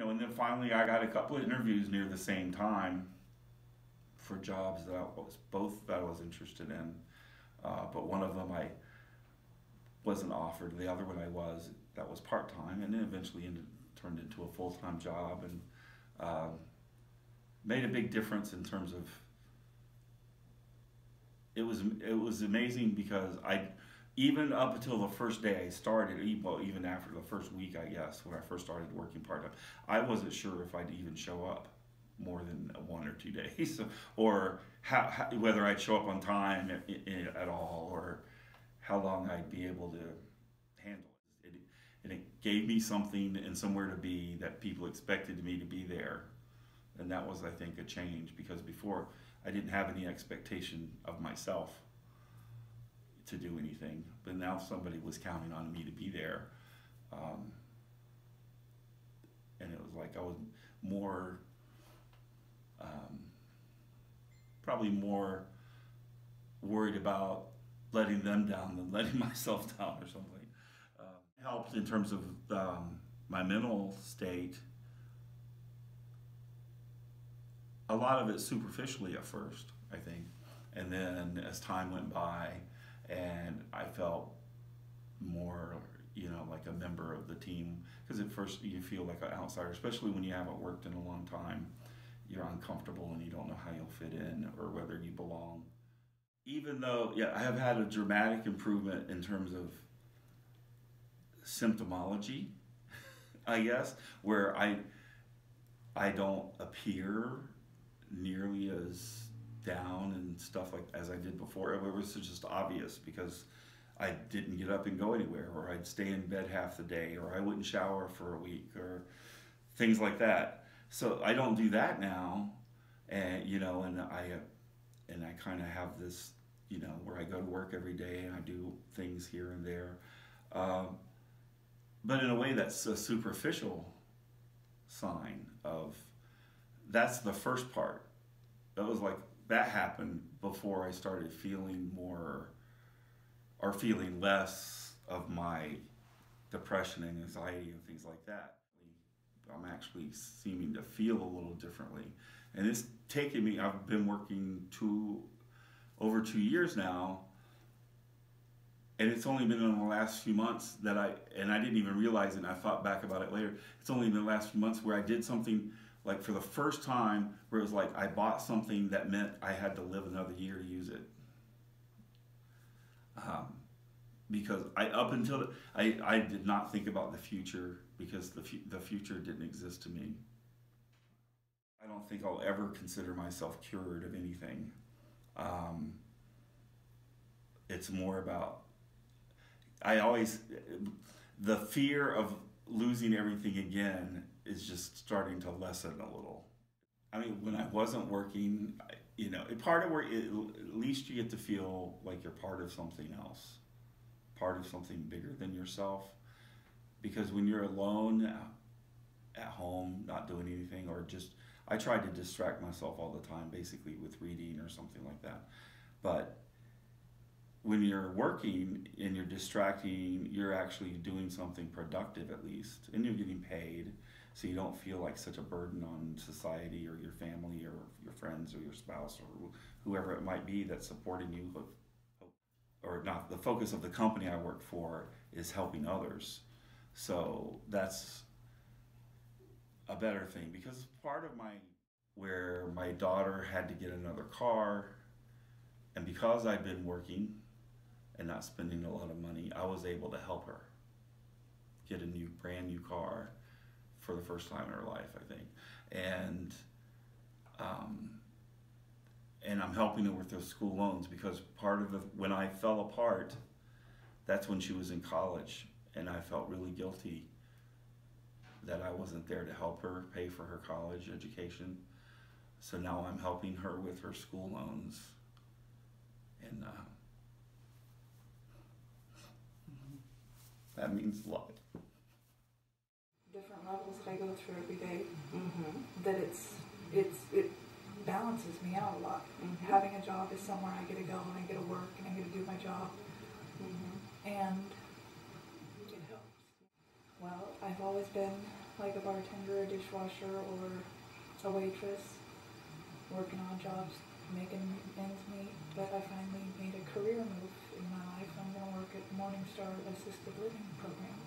and then finally I got a couple of interviews near the same time for jobs that I was interested in, but one of them I wasn't offered. The other one I was. That was part time, and then eventually turned into a full time job, and made a big difference in terms of. It was amazing because even up until the first day I started, even after the first week, I guess, when I first started working part time, I wasn't sure if I'd even show up more than 1 or 2 days, or whether I'd show up on time at all, or how long I'd be able to handle it. And it gave me something and somewhere to be that people expected me to be there. And that was, I think, a change, because before I didn't have any expectation of myself to do anything. But now somebody was counting on me to be there. And it was like I was more, probably more worried about letting them down than letting myself down or something. Helped in terms of my mental state. A lot of it superficially at first, I think, and then as time went by and I felt more, like a member of the team, because at first you feel like an outsider, especially when you haven't worked in a long time. You're uncomfortable and you don't know how you'll fit in or whether you belong. Even though, I have had a dramatic improvement in terms of symptomology, I guess, where I don't appear nearly as down and stuff like as I did before. It was just obvious because I didn't get up and go anywhere, or I'd stay in bed half the day, or I wouldn't shower for a week, or things like that. So I don't do that now, and and I kind of have this, where I go to work every day and I do things here and there, but in a way that's a superficial sign of. That's the first part. That was like, that happened before I started feeling more, or feeling less of my depression and anxiety and things like that. I'm actually seeming to feel a little differently. And it's taken me, I've been working over 2 years now, and it's only been in the last few months that I didn't even realize it, and I thought back about it later. It's only been the last few months where I did something, like for the first time, where it was like I bought something that meant I had to live another year to use it. Because I did not think about the future, because the future didn't exist to me. I don't think I'll ever consider myself cured of anything. It's more about, the fear of losing everything again is just starting to lessen a little. I mean, when I wasn't working, part of work, at least you get to feel like you're part of something else, part of something bigger than yourself. Because when you're alone at home, not doing anything, I tried to distract myself all the time, basically with reading or something like that. But when you're working and you're distracting, you're actually doing something productive at least, and you're getting paid, so you don't feel like such a burden on society or your family or your friends or your spouse or whoever it might be that's supporting you. Or not, the focus of the company I work for is helping others. So that's a better thing, because part of where my daughter had to get another car, and because I'd been working and not spending a lot of money, I was able to help her get a brand new car for the first time in her life, I think. And I'm helping her with those school loans, because when I fell apart, that's when she was in college, and I felt really guilty that I wasn't there to help her pay for her college education. So now I'm helping her with her school loans. And that means a lot. Different levels that I go through every day, that it balances me out a lot. Having a job is somewhere I get to go and I get to work and I get to do my job, and it helps. Well, I've always been like a bartender, a dishwasher, or a waitress, working on jobs, making ends meet. But I finally made a career move in my life. I'm going to work at Morningstar Assisted Living Program.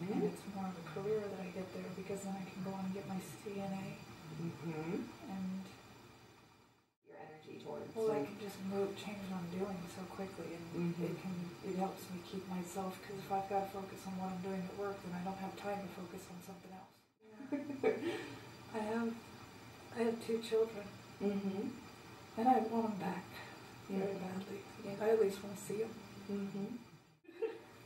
And it's more of a career that I get there, because then I can go on and get my CNA. And your energy towards. well, I can just change what I'm doing so quickly, and it helps me keep myself, because if I've got to focus on what I'm doing at work, then I don't have time to focus on something else. I have 2 children, and I want them back very badly. I at least want to see them.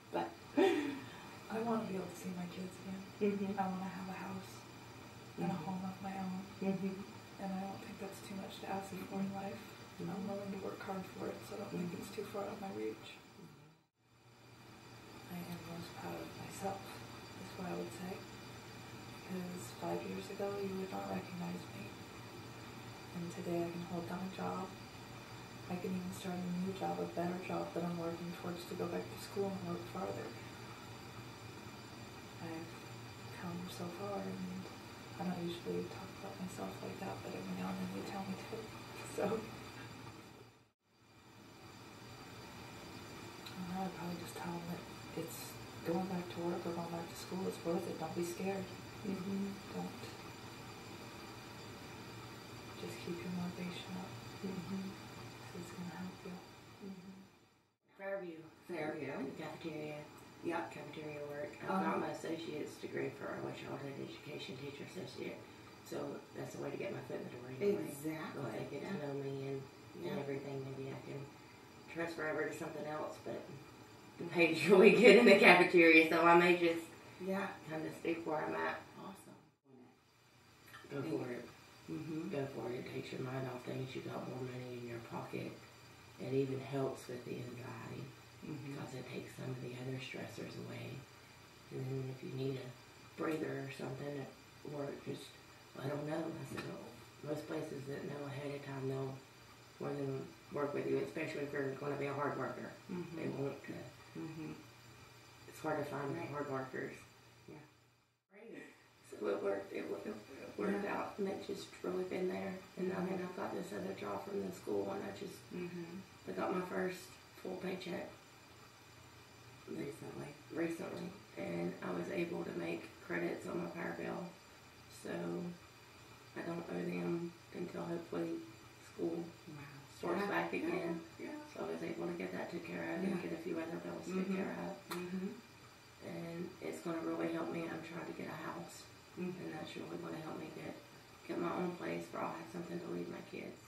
But I want to be able to see my kids again. I want to have a house and a home of my own. And I don't think that's too much to ask for in life. I'm willing to work hard for it, so I don't think it's too far out of my reach. I am most proud of myself, is what I would say. Because 5 years ago, you would not recognize me. And today I can hold down a job. I can even start a new job, a better job that I'm working towards to go back to school and work farther. I've come so far, and I don't usually talk about myself like that, but every now and then they tell me to. So, I'd probably just tell them that it's going back to work or going back to school is worth it. Don't be scared. Don't. Just keep your motivation up. It's going to help you. Fairview, cafeteria. Yep. Cafeteria work. I've got my associate's degree for early childhood education, teacher associate. So that's a way to get my foot in the door anyway. Exactly. Once they get to know me and everything, maybe I can transfer over to something else. But the pay's really good in the cafeteria, so I may just kind of stick where I'm at. Awesome. Go for it. Go for it. It takes your mind off things. You got more money in your pocket. It even helps with the anxiety. Because it takes some of the other stressors away. And then if you need a breather or something at work, just let them know. I said, well, most places that know ahead of time, they'll more than work with you, especially if you're going to be a hard worker. They won't. It's hard to find hard workers. So it worked. It worked out, and it just really been there. And I mean, I've got this other job from the school, and I just I got my first full paycheck recently, and I was able to make credits on my power bill, so I don't owe them until hopefully school starts back again. So I was able to get that taken care of and get a few other bills taken care of, and it's going to really help me. I'm trying to get a house, and that's really going to help me get my own place where I'll have something to leave my kids.